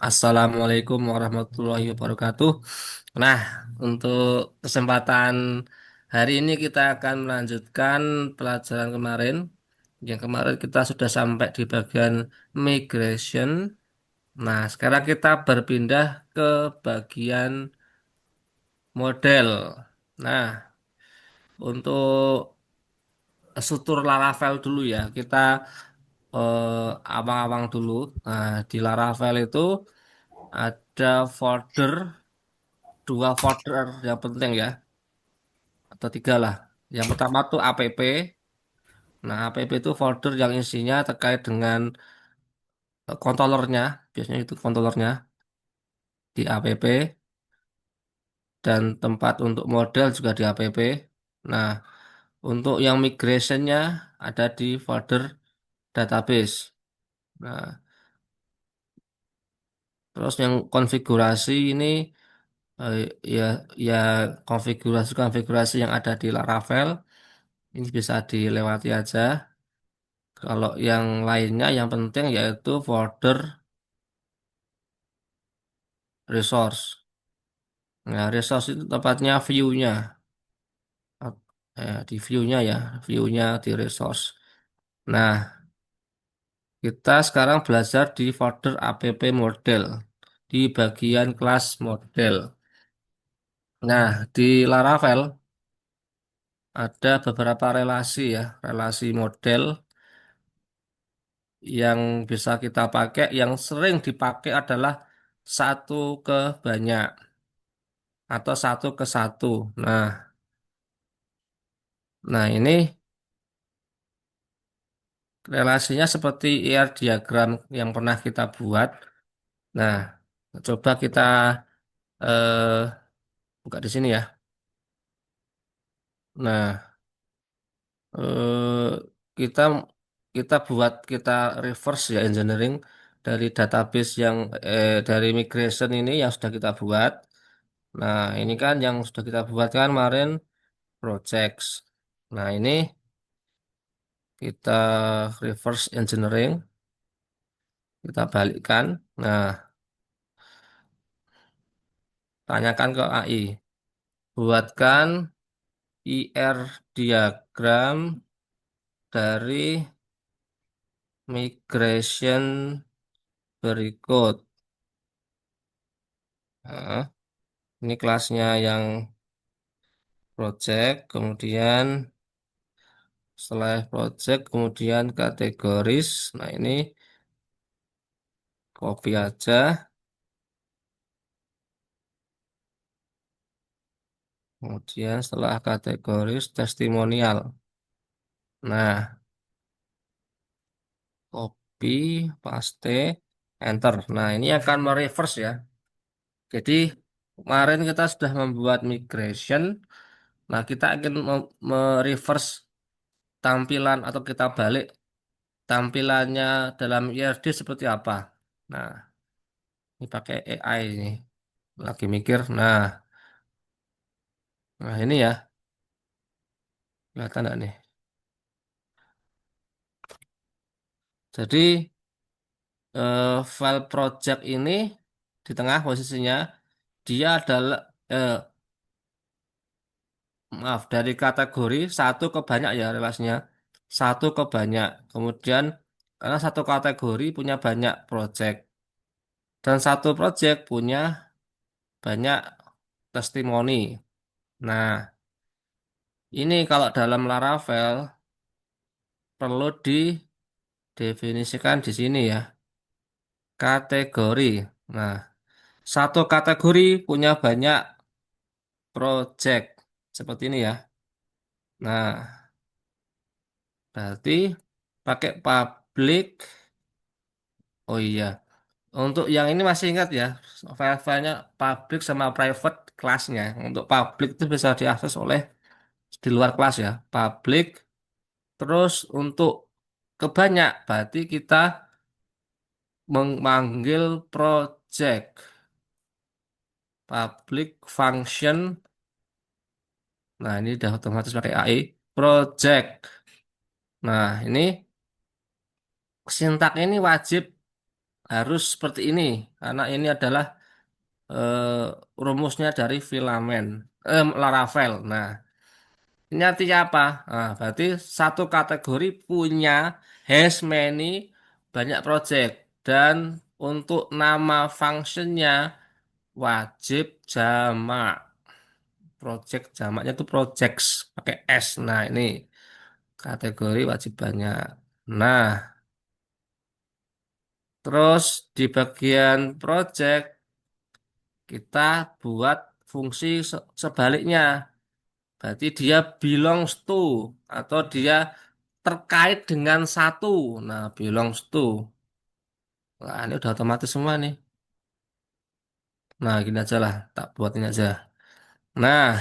Assalamualaikum warahmatullahi wabarakatuh. Nah, untuk kesempatan hari ini kita akan melanjutkan pelajaran kemarin. Yang kemarin kita sudah sampai di bagian migration. Nah, sekarang kita berpindah ke bagian model. Nah, untuk struktur Laravel dulu ya. Kita awang-awang dulu. Nah, di Laravel itu ada folder dua folder yang penting ya, atau tiga lah. Yang pertama tuh app. Nah, app itu folder yang isinya terkait dengan controllernya, biasanya itu controllernya di app, dan tempat untuk model juga di app. Nah, untuk yang migrationnya ada di folder database. Nah, terus yang konfigurasi ini eh, ya ya konfigurasi yang ada di Laravel ini bisa dilewati aja. Kalau yang lainnya yang penting yaitu folder resource. Nah, resource itu tepatnya view-nya. Di view-nya ya, view-nya di resource. Nah, kita sekarang belajar di folder app model di bagian kelas model. Nah, di Laravel ada beberapa relasi ya, relasi model yang bisa kita pakai. Yang sering dipakai adalah satu ke banyak atau satu ke satu. Nah, ini relasinya seperti IR diagram yang pernah kita buat. Nah, coba kita eh, buka di sini ya. Nah, eh, kita kita reverse ya engineering dari database dari migration ini yang sudah kita buat. Nah, ini kan yang sudah kita buat kan kemarin projects. Nah, ini kita reverse engineering, kita balikkan. Nah, tanyakan ke AI. Buatkan IR diagram dari migration berikut. Nah, ini kelasnya yang project, kemudian setelah project, kemudian kategoris. Nah, ini copy aja. Kemudian setelah kategoris, testimonial. Nah, copy, paste, enter. Nah, ini akan mereverse ya. Jadi, kemarin kita sudah membuat migration. Nah, kita akan mereverse tampilan atau kita balik tampilannya dalam IRD seperti apa. Nah, ini pakai AI ini. Lagi mikir. Nah, ini ya. Kelihatan nggak nih? Jadi, file project ini di tengah posisinya, dia adalah, maaf, dari kategori satu ke banyak ya relasinya. Satu ke banyak. Kemudian, karena satu kategori punya banyak project. Dan satu project punya banyak testimoni. Nah, ini kalau dalam Laravel perlu didefinisikan di sini ya, kategori. Nah, satu kategori punya banyak project seperti ini ya. Nah, berarti pakai public. Oh iya, untuk yang ini masih ingat ya, file-filenya public sama private kelasnya. Untuk public itu bisa diakses oleh di luar kelas ya, public. Terus untuk kebanyak berarti kita memanggil project public function. Nah, ini udah otomatis pakai AI. Project. Nah, ini sintak ini wajib harus seperti ini karena ini adalah rumusnya dari filamen Laravel. Nah, ini artinya apa? Nah, berarti satu kategori punya has many banyak project dan untuk nama functionnya wajib jamak. Project jamaknya itu projects pakai S. Nah, ini kategori wajib banyak. Nah, terus di bagian project kita buat fungsi sebaliknya. Berarti dia belongs to atau dia terkait dengan satu. Nah, belongs to. Nah, ini udah otomatis semua nih. Nah, gini aja lah, tak buat ini aja. Nah,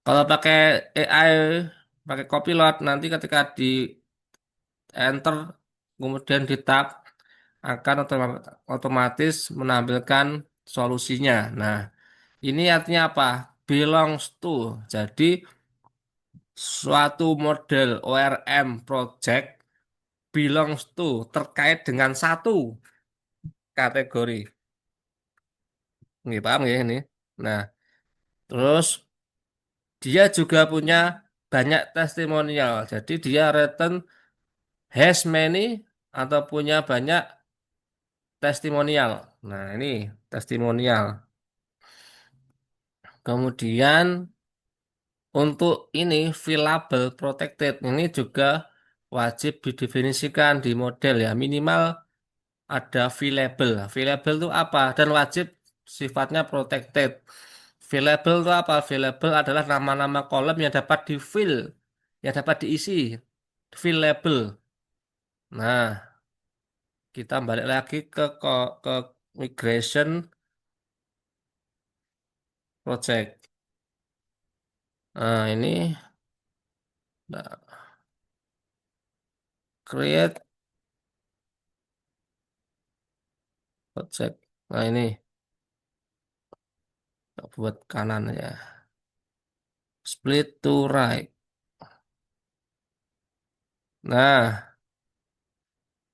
kalau pakai AI, pakai Copilot, nanti ketika di enter, kemudian di tab, akan otomatis menampilkan solusinya. Nah, ini artinya apa? Belongs to. Jadi, suatu model ORM project belongs to terkait dengan satu kategori. Nggih, paham ya ini? Nah, terus dia juga punya banyak testimonial. Jadi dia return has many atau punya banyak testimonial. Nah, ini testimonial. Kemudian untuk ini fillable protected ini juga wajib didefinisikan di model ya minimal ada fillable. Fillable itu apa? Dan wajib sifatnya protected. Fillable itu apa? Fillable adalah nama-nama kolom yang dapat di-fill, yang dapat diisi. Fillable. Nah, kita balik lagi ke migration project. Nah, ini nah, create project. Nah, ini buat kanan ya. Split to right. Nah,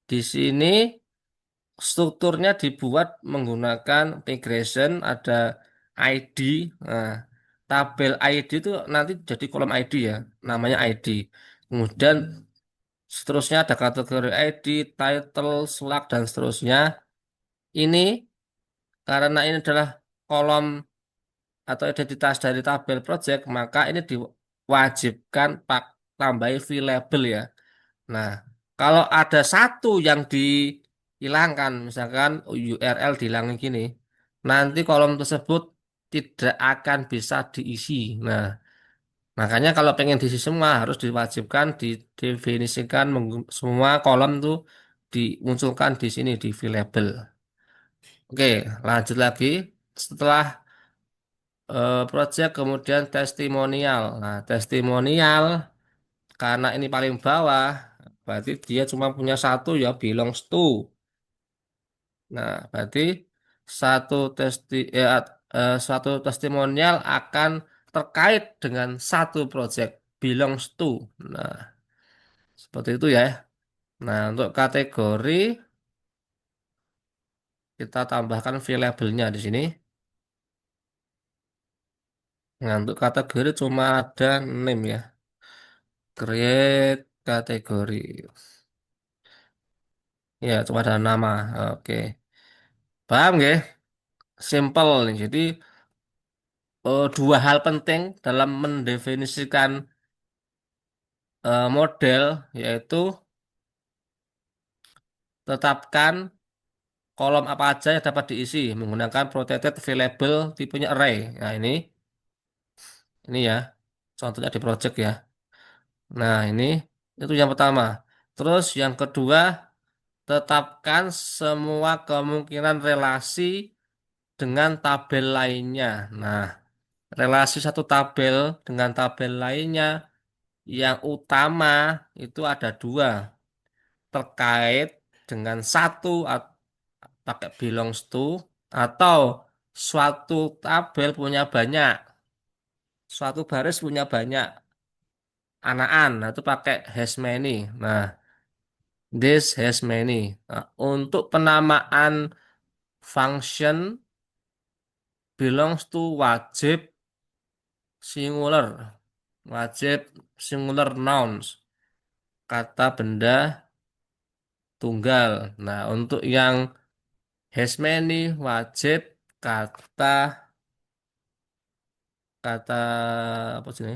di sini strukturnya dibuat menggunakan migration, ada ID. Nah, tabel ID itu nanti jadi kolom ID ya, namanya ID. Kemudian seterusnya ada kategori ID, title, slug, dan seterusnya. Ini karena ini adalah kolom atau identitas dari tabel project, maka ini diwajibkan tambahi label ya. Nah, kalau ada satu yang dihilangkan, misalkan URL dihilangin gini, nanti kolom tersebut tidak akan bisa diisi. Nah, makanya kalau pengen diisi semua harus diwajibkan didefinisikan semua kolom tuh dimunculkan di sini di label. Oke, lanjut lagi. Setelah project kemudian testimonial. Nah, testimonial karena ini paling bawah, berarti dia cuma punya satu ya belongs to. Nah, berarti satu suatu testimonial akan terkait dengan satu project belongs to. Nah, seperti itu ya. Nah, untuk kategori kita tambahkan variabelnya di sini. Nah, untuk kategori cuma ada name ya. Create kategori. Ya, cuma ada nama. Oke. Paham ya? Simple nih. Jadi dua hal penting dalam mendefinisikan model yaitu tetapkan kolom apa aja yang dapat diisi menggunakan protected variable tipenya array. Nah, ini ya. Contohnya di project ya. Nah, ini itu yang pertama. Terus yang kedua, tetapkan semua kemungkinan relasi dengan tabel lainnya. Nah, relasi satu tabel dengan tabel lainnya yang utama itu ada dua terkait dengan satu pakai belongs to atau suatu tabel punya banyak, suatu baris punya banyak anakan, nah itu pakai has many. Nah, This has many. Nah, untuk penamaan function belongs to wajib singular. Wajib singular nouns. Kata benda tunggal. Nah, untuk yang has many wajib kata kata apa sih ini?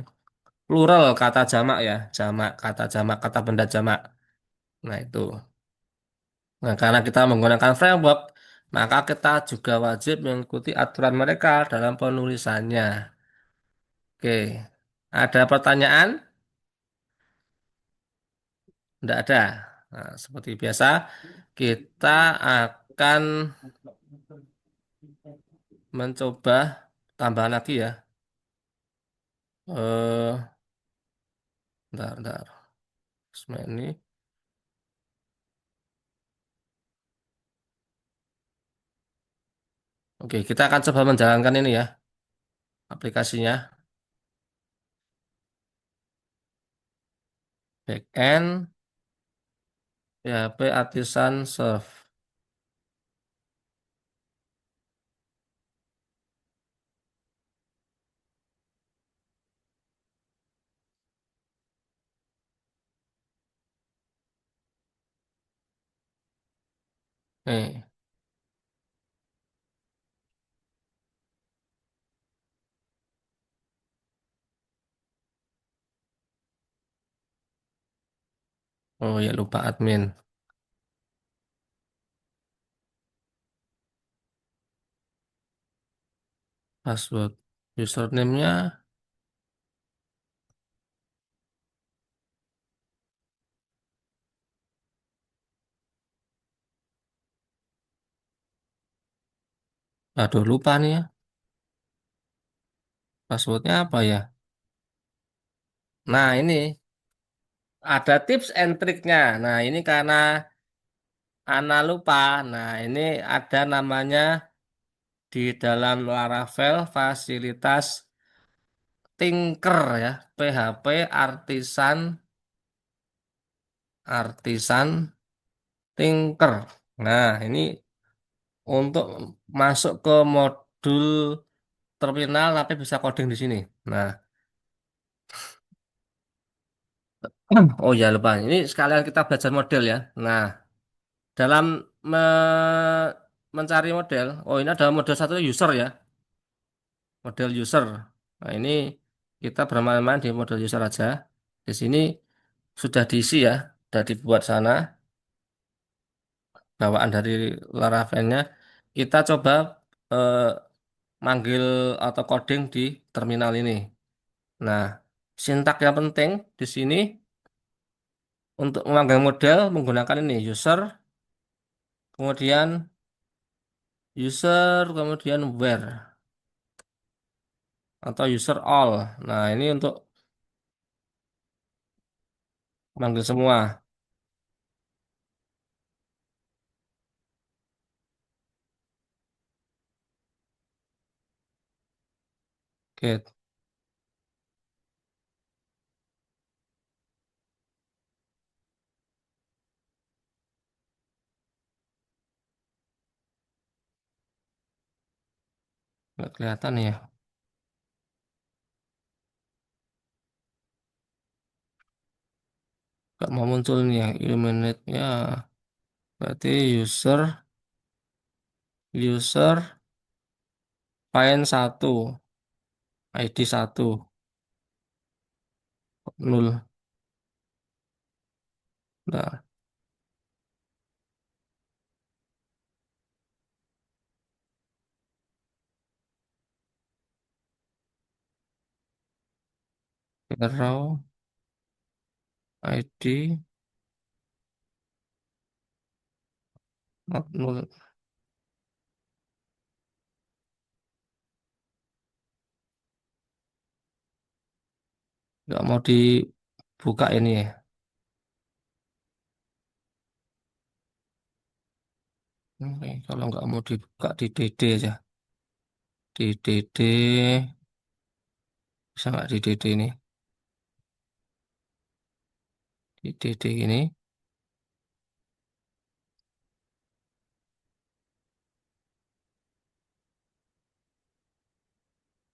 Plural kata jamak ya, jamak kata jamak kata benda jamak. Nah, itu. Nah, karena kita menggunakan framework, maka kita juga wajib mengikuti aturan mereka dalam penulisannya. Oke. Ada pertanyaan? Tidak ada. Nah, seperti biasa, kita akan mencoba tambahan lagi ya. Eh, bentar. Ini. Oke, kita akan coba menjalankan ini ya, aplikasinya. Backend, PHP Artisan Serve. Nih, oh ya lupa admin. Password. Username-nya, aduh lupa nih ya. Passwordnya apa ya? Nah ini ada tips and triknya. Nah ini karena Ana lupa. Nah ini ada namanya di dalam Laravel fasilitas Tinker ya. PHP artisan Tinker. Nah ini untuk masuk ke modul terminal tapi bisa coding di sini. Nah, oh ya lupa. Ini sekalian kita belajar model ya. Nah, dalam mencari model, oh ini ada model satu user ya, model user. Nah, ini kita bermain-main di model user aja. Di sini sudah diisi ya, sudah dibuat sana bawaan dari Laravelnya. Kita coba eh, manggil atau coding di terminal ini. Nah, sintak yang penting di sini untuk memanggil model menggunakan ini user, kemudian kemudian where atau user all. Nah, ini untuk manggil semua. Oke, nggak kelihatan ya. Nggak mau muncul nih ya. Illuminate-nya. Berarti user find satu, ID satu, nol. Nah, arrow, ID, not nol. Nggak mau dibuka ini ya. Oke, kalau nggak mau dibuka di DD aja. Di DD, bisa nggak di DD ini? Di DD ini.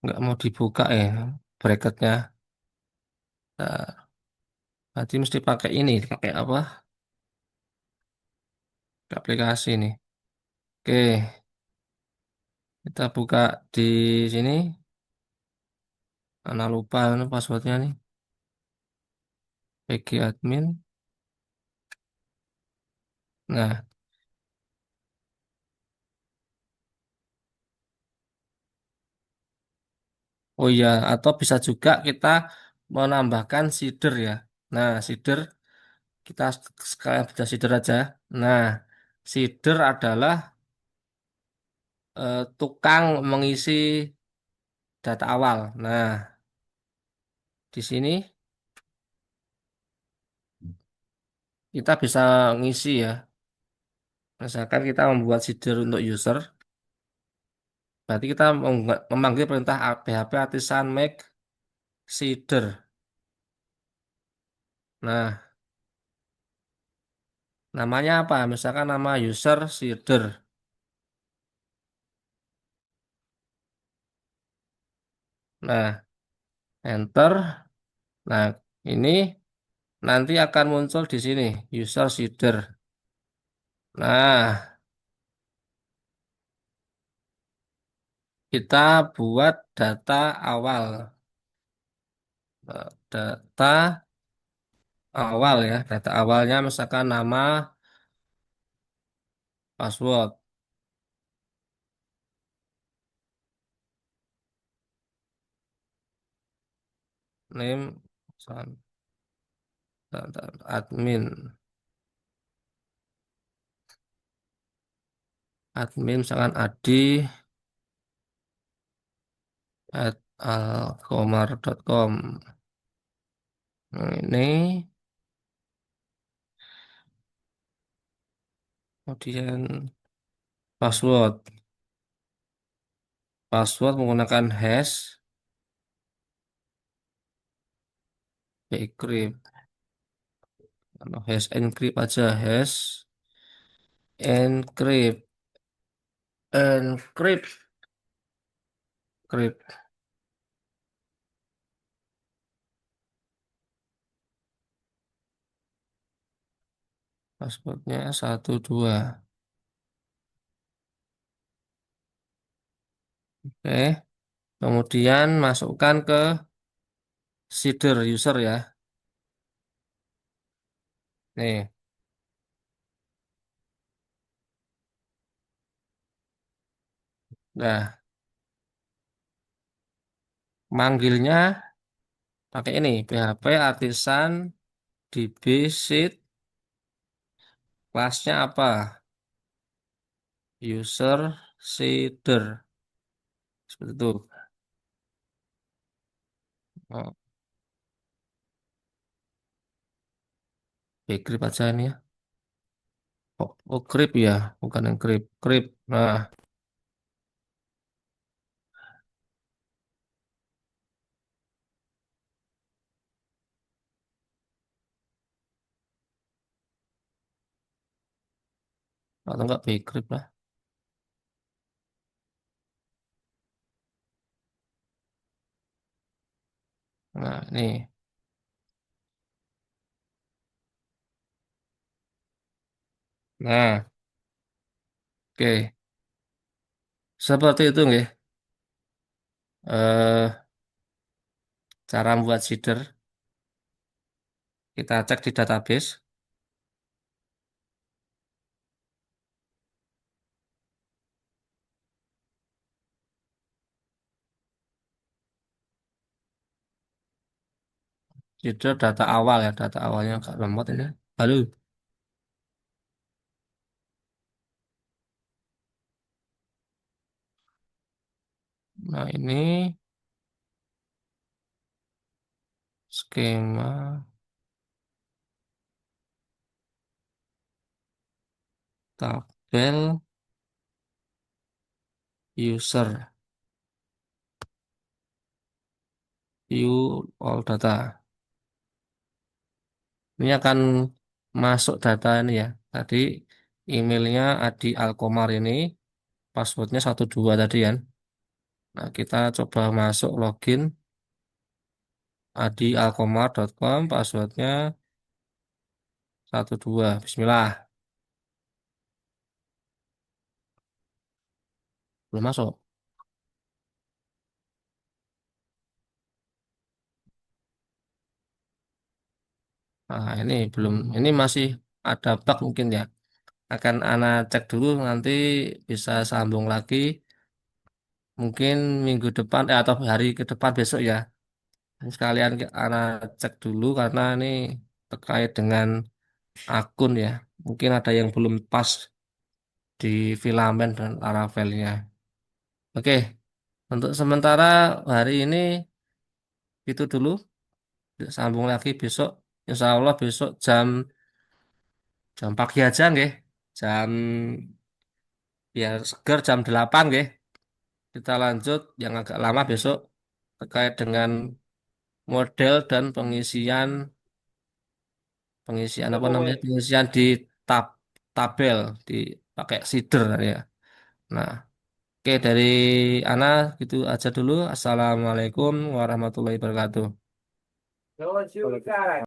nggak mau dibuka ya bracketnya. Nah, berarti mesti pakai ini, pakai apa? Aplikasi nih. Oke, kita buka di sini. Karena lupa ini passwordnya nih. PG admin. Nah, oh iya, atau bisa juga kita menambahkan seeder ya. Nah, seeder kita sekalian baca seeder aja. Nah, seeder adalah tukang mengisi data awal. Nah, di sini kita bisa ngisi ya. Misalkan kita membuat seeder untuk user, berarti kita memanggil perintah php artisan make seeder. Nah, namanya apa? Misalkan nama user seeder. Nah, enter. Nah, ini nanti akan muncul di sini user seeder. Nah, kita buat data awal. Data awal ya. Data awalnya misalkan nama, password, name, misalkan admin, admin misalkan adi at alkomar.com. Nah, ini kemudian password. Password menggunakan hash, encrypt. Kalau hash encrypt aja, hash encrypt, encrypt, encrypt. Passwordnya 12. Oke, kemudian masukkan ke seeder user ya. Nih, nah, manggilnya pakai ini, PHP artisan DB sheet, kelasnya apa? User seeder. Seperti itu. Oh, encrypt aja ini ya. Oh, oh crypt ya, bukan encrypt. Crypt. Nah, atau enggak bcrypt lah. Nah, ini. Nah, oke. Seperti itu nggih. Cara membuat seeder. Kita cek di database. Seeder data awal ya, data awalnya agak lemot ini. Lalu, nah ini skema tabel user view all data. Ini akan masuk data ini ya. Tadi emailnya Adi Alkomar ini, passwordnya 12 tadi kan. Nah, kita coba masuk login adialkomar.com, passwordnya 12. Bismillah. Belum masuk. Nah, ini belum. Ini masih ada bug mungkin ya. Akan Ana cek dulu nanti bisa sambung lagi. Mungkin minggu depan atau hari ke depan besok ya. Sekalian Ana cek dulu karena ini terkait dengan akun ya. Mungkin ada yang belum pas di filamen dan laravelnya. Oke, untuk sementara hari ini itu dulu. Sambung lagi besok. Insya Allah besok jam pagi aja nggih. Jam biar seger jam 8 nggih. Kita lanjut yang agak lama besok terkait dengan model dan pengisian apa namanya? Pengisian di tab tabel di pakai seeder ya. Nah, oke dari Ana gitu aja dulu. Assalamualaikum warahmatullahi wabarakatuh.